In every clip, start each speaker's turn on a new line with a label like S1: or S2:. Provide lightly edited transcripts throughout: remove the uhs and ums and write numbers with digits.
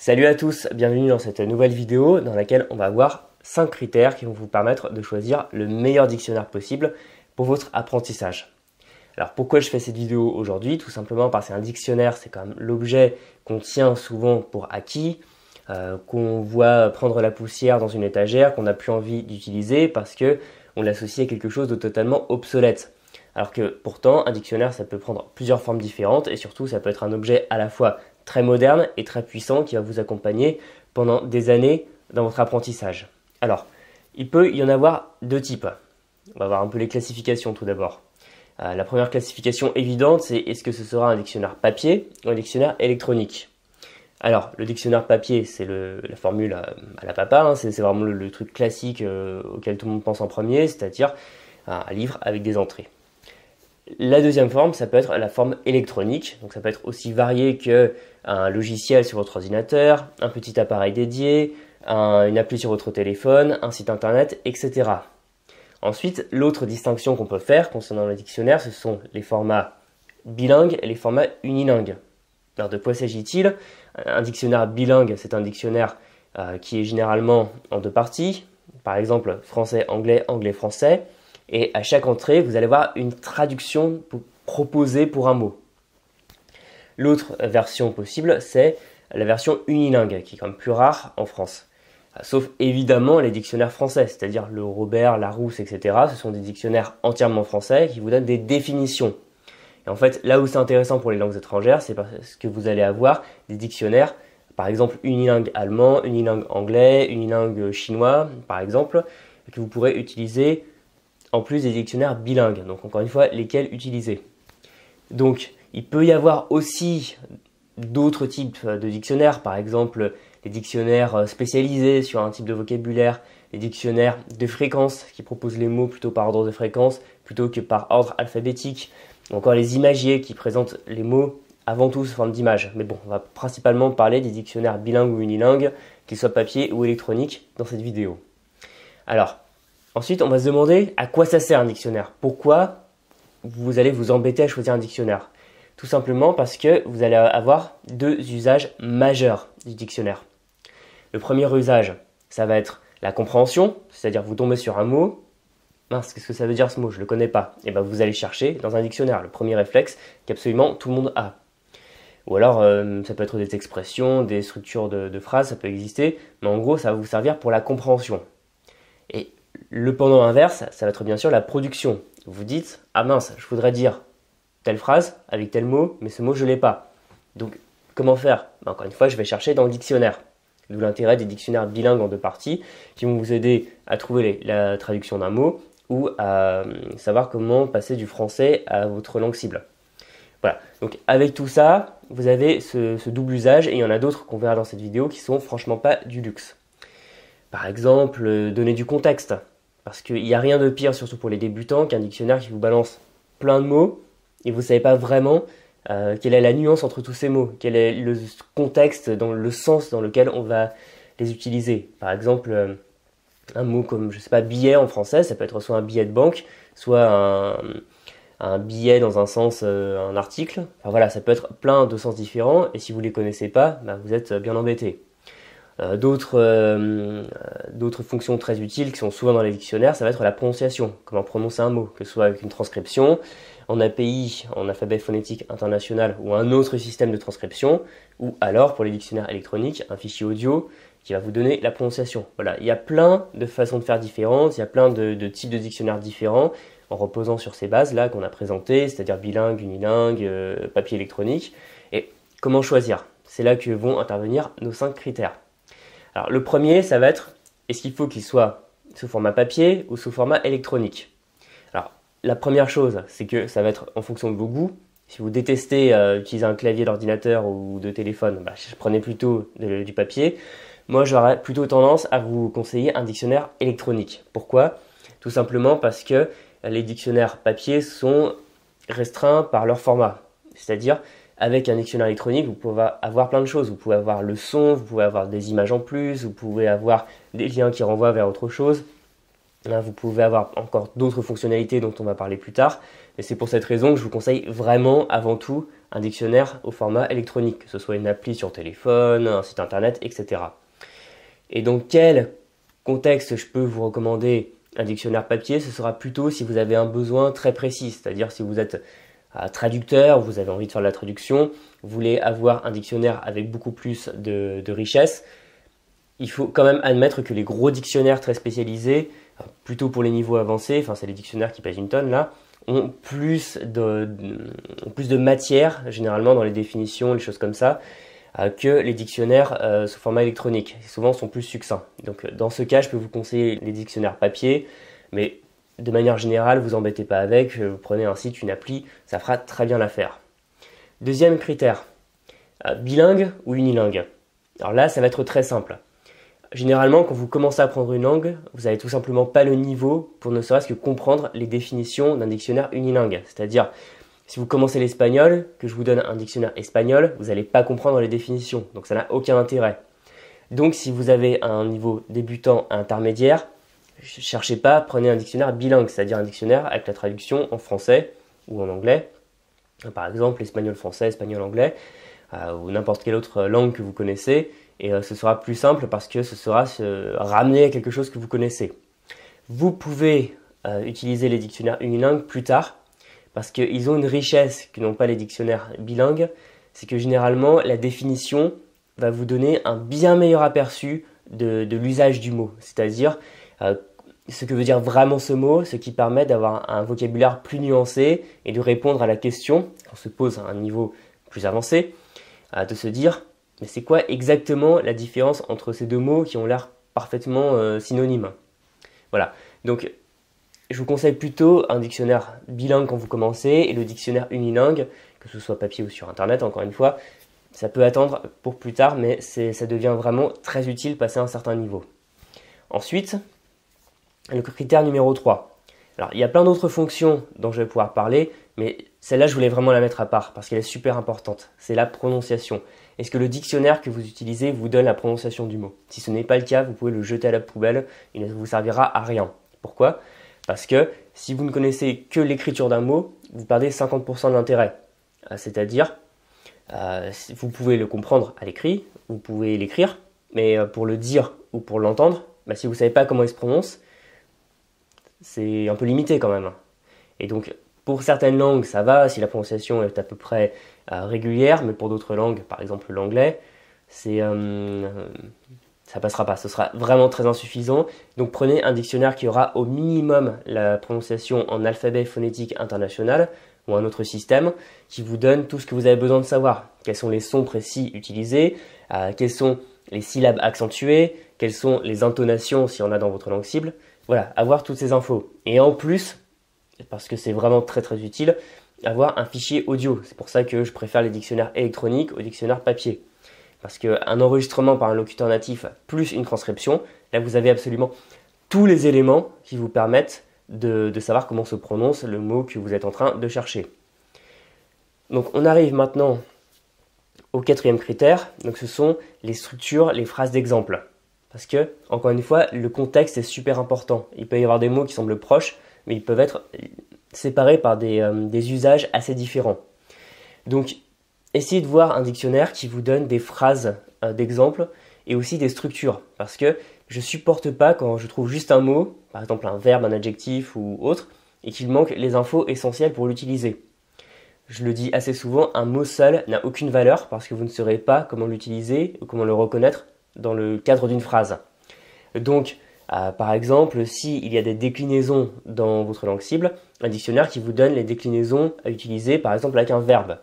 S1: Salut à tous, bienvenue dans cette nouvelle vidéo dans laquelle on va voir 5 critères qui vont vous permettre de choisir le meilleur dictionnaire possible pour votre apprentissage. Alors pourquoi je fais cette vidéo aujourd'hui? Tout simplement parce qu'un dictionnaire, c'est quand même l'objet qu'on tient souvent pour acquis, qu'on voit prendre la poussière dans une étagère, qu'on n'a plus envie d'utiliser parce qu'on l'associe à quelque chose de totalement obsolète. Alors que pourtant, un dictionnaire, ça peut prendre plusieurs formes différentes et surtout, ça peut être un objet à la fois très moderne et très puissant qui va vous accompagner pendant des années dans votre apprentissage. Alors, il peut y en avoir deux types. On va voir un peu les classifications tout d'abord. La première classification évidente, c'est est-ce que ce sera un dictionnaire papier ou un dictionnaire électronique? Alors, le dictionnaire papier, c'est la formule à la papa, hein, c'est vraiment le truc classique auquel tout le monde pense en premier, c'est-à-dire un livre avec des entrées. La deuxième forme, ça peut être la forme électronique, donc ça peut être aussi varié qu'un logiciel sur votre ordinateur, un petit appareil dédié, une appli sur votre téléphone, un site internet, etc. Ensuite, l'autre distinction qu'on peut faire concernant le dictionnaire, ce sont les formats bilingues et les formats unilingues. Alors de quoi s'agit-il? Un dictionnaire bilingue, c'est un dictionnaire qui est généralement en deux parties, par exemple français-anglais, anglais-français. Et à chaque entrée, vous allez voir une traduction proposée pour un mot. L'autre version possible, c'est la version unilingue, qui est quand même plus rare en France. Sauf évidemment les dictionnaires français, c'est-à-dire le Robert, Larousse, etc. Ce sont des dictionnaires entièrement français qui vous donnent des définitions. Et en fait, là où c'est intéressant pour les langues étrangères, c'est parce que vous allez avoir des dictionnaires, par exemple unilingue allemand, unilingue anglais, unilingue chinois, par exemple, que vous pourrez utiliser en plus des dictionnaires bilingues, donc encore une fois, lesquels utiliser. Donc, il peut y avoir aussi d'autres types de dictionnaires, par exemple les dictionnaires spécialisés sur un type de vocabulaire, les dictionnaires de fréquence qui proposent les mots plutôt par ordre de fréquence plutôt que par ordre alphabétique, ou encore les imagiers qui présentent les mots avant tout sous forme d'images. Mais bon, on va principalement parler des dictionnaires bilingues ou unilingues, qu'ils soient papier ou électroniques, dans cette vidéo. Alors, ensuite, on va se demander à quoi ça sert un dictionnaire. Pourquoi vous allez vous embêter à choisir un dictionnaire? Tout simplement parce que vous allez avoir deux usages majeurs du dictionnaire. Le premier usage, ça va être la compréhension, c'est-à-dire vous tombez sur un mot. Mince, qu'est-ce que ça veut dire ce mot? Je ne le connais pas. Et bien vous allez chercher dans un dictionnaire. Le premier réflexe qu'absolument tout le monde a. Ou alors, ça peut être des expressions, des structures de phrases, ça peut exister. Mais en gros, ça va vous servir pour la compréhension. Et le pendant inverse, ça va être bien sûr la production. Vous dites, ah mince, je voudrais dire telle phrase avec tel mot, mais ce mot je ne l'ai pas. Donc, comment faire? Encore une fois, je vais chercher dans le dictionnaire. D'où l'intérêt des dictionnaires bilingues en deux parties qui vont vous aider à trouver la traduction d'un mot ou à savoir comment passer du français à votre langue cible. Voilà, donc avec tout ça, vous avez ce double usage et il y en a d'autres qu'on verra dans cette vidéo qui sont franchement pas du luxe. Par exemple, donner du contexte. Parce qu'il n'y a rien de pire, surtout pour les débutants, qu'un dictionnaire qui vous balance plein de mots et vous ne savez pas vraiment quelle est la nuance entre tous ces mots, quel est le contexte, le sens dans lequel on va les utiliser. Par exemple, un mot comme, je sais pas, billet en français, ça peut être soit un billet de banque, soit un billet dans un sens, un article. Enfin voilà, ça peut être plein de sens différents et si vous ne les connaissez pas, vous êtes bien embêté. D'autres fonctions très utiles qui sont souvent dans les dictionnaires, ça va être la prononciation, comment prononcer un mot, que ce soit avec une transcription, en API, en alphabet phonétique international ou un autre système de transcription, ou alors pour les dictionnaires électroniques, un fichier audio qui va vous donner la prononciation. Voilà, il y a plein de façons de faire différentes, il y a plein de types de dictionnaires différents en reposant sur ces bases-là qu'on a présentées, c'est-à-dire bilingue, unilingue, papier électronique. Et comment choisir? C'est là que vont intervenir nos 5 critères. Alors le premier, ça va être, est-ce qu'il faut qu'il soit sous format papier ou sous format électronique? Alors la première chose, c'est que ça va être en fonction de vos goûts. Si vous détestez utiliser un clavier d'ordinateur ou de téléphone, prenez plutôt du papier. Moi, j'aurais plutôt tendance à vous conseiller un dictionnaire électronique. Pourquoi? Tout simplement parce que les dictionnaires papier sont restreints par leur format. C'est-à-dire, avec un dictionnaire électronique, vous pouvez avoir plein de choses. Vous pouvez avoir le son, vous pouvez avoir des images en plus, vous pouvez avoir des liens qui renvoient vers autre chose. Vous pouvez avoir encore d'autres fonctionnalités dont on va parler plus tard. Et c'est pour cette raison que je vous conseille vraiment, avant tout, un dictionnaire au format électronique, que ce soit une appli sur téléphone, un site internet, etc. Et dans quel contexte je peux vous recommander un dictionnaire papier? Ce sera plutôt si vous avez un besoin très précis, c'est-à-dire si vous êtes traducteur, vous avez envie de faire de la traduction, vous voulez avoir un dictionnaire avec beaucoup plus de richesse. Il faut quand même admettre que les gros dictionnaires très spécialisés, plutôt pour les niveaux avancés, enfin c'est les dictionnaires qui pèsent une tonne là, ont plus de matière, généralement dans les définitions, les choses comme ça, que les dictionnaires sous format électronique. Souvent sont plus succincts. Donc dans ce cas, je peux vous conseiller les dictionnaires papier, mais de manière générale, vous embêtez pas avec, vous prenez un site, une appli, ça fera très bien l'affaire. Deuxième critère, bilingue ou unilingue. Alors là, ça va être très simple. Généralement, quand vous commencez à apprendre une langue, vous n'avez tout simplement pas le niveau pour ne serait-ce que comprendre les définitions d'un dictionnaire unilingue. C'est-à-dire, si vous commencez l'espagnol, que je vous donne un dictionnaire espagnol, vous n'allez pas comprendre les définitions. Donc ça n'a aucun intérêt. Donc si vous avez un niveau débutant à intermédiaire, cherchez pas, prenez un dictionnaire bilingue, c'est-à-dire un dictionnaire avec la traduction en français ou en anglais. Par exemple, espagnol-français, espagnol-anglais, ou n'importe quelle autre langue que vous connaissez. Et ce sera plus simple parce que ce sera se ramener à quelque chose que vous connaissez. Vous pouvez utiliser les dictionnaires unilingues plus tard parce qu'ils ont une richesse que n'ont pas les dictionnaires bilingues. C'est que généralement, la définition va vous donner un bien meilleur aperçu de l'usage du mot. C'est-à-dire ce que veut dire vraiment ce mot, ce qui permet d'avoir un vocabulaire plus nuancé et de répondre à la question, qu'on se pose à un niveau plus avancé, de se dire mais c'est quoi exactement la différence entre ces deux mots qui ont l'air parfaitement synonymes? Voilà, donc je vous conseille plutôt un dictionnaire bilingue quand vous commencez et le dictionnaire unilingue, que ce soit papier ou sur internet, encore une fois, ça peut attendre pour plus tard, mais ça devient vraiment très utile passé un certain niveau. Ensuite, le critère numéro 3. Alors, il y a plein d'autres fonctions dont je vais pouvoir parler, mais celle-là, je voulais vraiment la mettre à part parce qu'elle est super importante. C'est la prononciation. Est-ce que le dictionnaire que vous utilisez vous donne la prononciation du mot? Si ce n'est pas le cas, vous pouvez le jeter à la poubelle, il ne vous servira à rien. Pourquoi? Parce que si vous ne connaissez que l'écriture d'un mot, vous perdez 50% de l'intérêt. C'est-à-dire, vous pouvez le comprendre à l'écrit, vous pouvez l'écrire, mais pour le dire ou pour l'entendre, si vous ne savez pas comment il se prononce, c'est un peu limité quand même. Et donc, pour certaines langues, ça va, si la prononciation est à peu près régulière, mais pour d'autres langues, par exemple l'anglais, ça passera pas, ce sera vraiment très insuffisant. Donc prenez un dictionnaire qui aura au minimum la prononciation en alphabet phonétique international ou un autre système qui vous donne tout ce que vous avez besoin de savoir. Quels sont les sons précis utilisés, quelles sont les syllabes accentuées, quelles sont les intonations s'il y en a dans votre langue cible. Voilà, avoir toutes ces infos. Et en plus, parce que c'est vraiment très très utile, avoir un fichier audio. C'est pour ça que je préfère les dictionnaires électroniques aux dictionnaires papier. Parce qu'un enregistrement par un locuteur natif plus une transcription, là vous avez absolument tous les éléments qui vous permettent de savoir comment se prononce le mot que vous êtes en train de chercher. Donc on arrive maintenant au quatrième critère, donc ce sont les structures, les phrases d'exemple. Parce que, encore une fois, le contexte est super important. Il peut y avoir des mots qui semblent proches, mais ils peuvent être séparés par des usages assez différents. Donc, essayez de voir un dictionnaire qui vous donne des phrases d'exemple et aussi des structures. Parce que je ne supporte pas quand je trouve juste un mot, par exemple un verbe, un adjectif ou autre, et qu'il manque les infos essentielles pour l'utiliser. Je le dis assez souvent, un mot seul n'a aucune valeur parce que vous ne saurez pas comment l'utiliser ou comment le reconnaître dans le cadre d'une phrase. Donc, par exemple, s'il y a des déclinaisons dans votre langue cible, un dictionnaire qui vous donne les déclinaisons à utiliser, par exemple avec un verbe.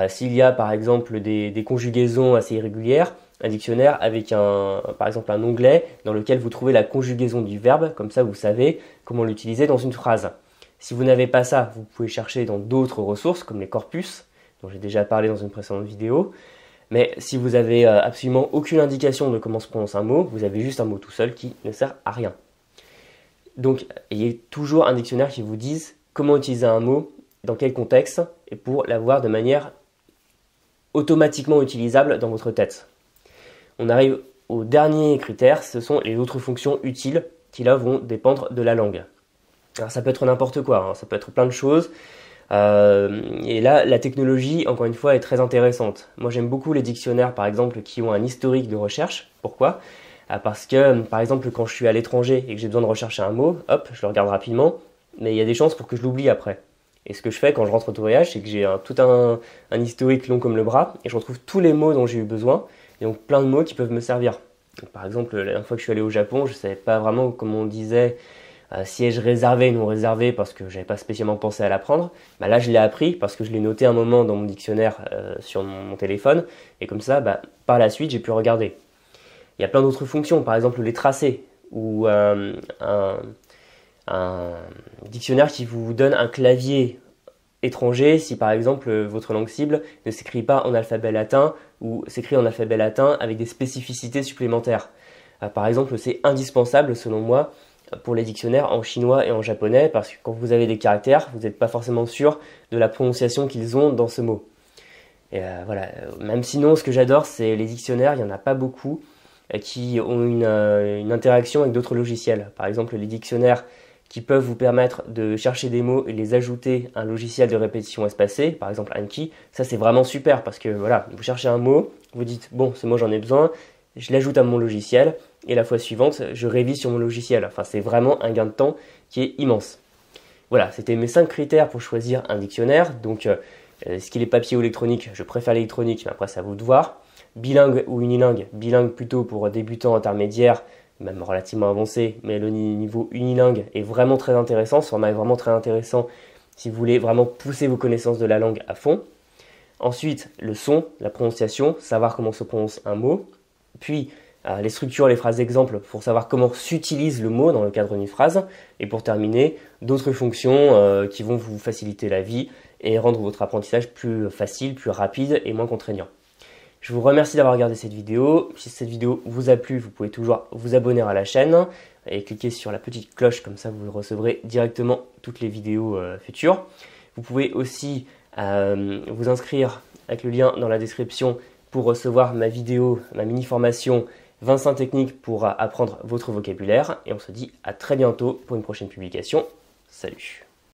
S1: S'il y a par exemple des conjugaisons assez irrégulières, un dictionnaire avec par exemple un onglet dans lequel vous trouvez la conjugaison du verbe, comme ça vous savez comment l'utiliser dans une phrase. Si vous n'avez pas ça, vous pouvez chercher dans d'autres ressources comme les corpus, dont j'ai déjà parlé dans une précédente vidéo. Mais si vous avez absolument aucune indication de comment se prononce un mot, vous avez juste un mot tout seul qui ne sert à rien. Donc, ayez toujours un dictionnaire qui vous dise comment utiliser un mot, dans quel contexte, et pour l'avoir de manière automatiquement utilisable dans votre tête. On arrive au dernier critère, ce sont les autres fonctions utiles qui là vont dépendre de la langue. Alors ça peut être n'importe quoi, ça peut être plein de choses. Et là, la technologie, encore une fois, est très intéressante. Moi, j'aime beaucoup les dictionnaires, par exemple, qui ont un historique de recherche. Pourquoi? Parce que, par exemple, quand je suis à l'étranger et que j'ai besoin de rechercher un mot, hop, je le regarde rapidement, mais il y a des chances pour que je l'oublie après. Et ce que je fais quand je rentre au voyage, c'est que j'ai tout un historique long comme le bras, et je retrouve tous les mots dont j'ai eu besoin, et donc plein de mots qui peuvent me servir. Donc, par exemple, la dernière fois que je suis allé au Japon, je ne savais pas vraiment comment on disait siège réservé, non réservé, parce que j'avais pas spécialement pensé à l'apprendre. Bah là, je l'ai appris parce que je l'ai noté un moment dans mon dictionnaire sur mon téléphone, et comme ça, par la suite, j'ai pu regarder. Il y a plein d'autres fonctions, par exemple les tracés, ou un dictionnaire qui vous donne un clavier étranger si par exemple votre langue cible ne s'écrit pas en alphabet latin ou s'écrit en alphabet latin avec des spécificités supplémentaires. Par exemple, c'est indispensable selon moi pour les dictionnaires en chinois et en japonais parce que quand vous avez des caractères, vous n'êtes pas forcément sûr de la prononciation qu'ils ont dans ce mot. Et voilà. Même sinon, ce que j'adore, c'est les dictionnaires, il n'y en a pas beaucoup qui ont une interaction avec d'autres logiciels. Par exemple, les dictionnaires qui peuvent vous permettre de chercher des mots et les ajouter à un logiciel de répétition espacée, par exemple Anki, ça c'est vraiment super parce que voilà, vous cherchez un mot, vous dites bon, ce mot j'en ai besoin, je l'ajoute à mon logiciel et la fois suivante, je révise sur mon logiciel. Enfin, c'est vraiment un gain de temps qui est immense. Voilà, c'était mes 5 critères pour choisir un dictionnaire. Donc, est-ce qu'il est papier ou électronique? Je préfère l'électronique, mais après, c'est à vous de voir. Bilingue ou unilingue? Bilingue plutôt pour débutants intermédiaires, même relativement avancés, mais le niveau unilingue est vraiment très intéressant. Ce format est vraiment très intéressant si vous voulez vraiment pousser vos connaissances de la langue à fond. Ensuite, le son, la prononciation, savoir comment se prononce un mot. Puis, les structures, les phrases d'exemple pour savoir comment s'utilise le mot dans le cadre d'une phrase. Et pour terminer, d'autres fonctions qui vont vous faciliter la vie et rendre votre apprentissage plus facile, plus rapide et moins contraignant. Je vous remercie d'avoir regardé cette vidéo. Si cette vidéo vous a plu, vous pouvez toujours vous abonner à la chaîne et cliquer sur la petite cloche, comme ça vous recevrez directement toutes les vidéos futures. Vous pouvez aussi vous inscrire avec le lien dans la description pour recevoir ma vidéo, ma mini-formation 25 techniques pour apprendre votre vocabulaire. Et on se dit à très bientôt pour une prochaine publication. Salut!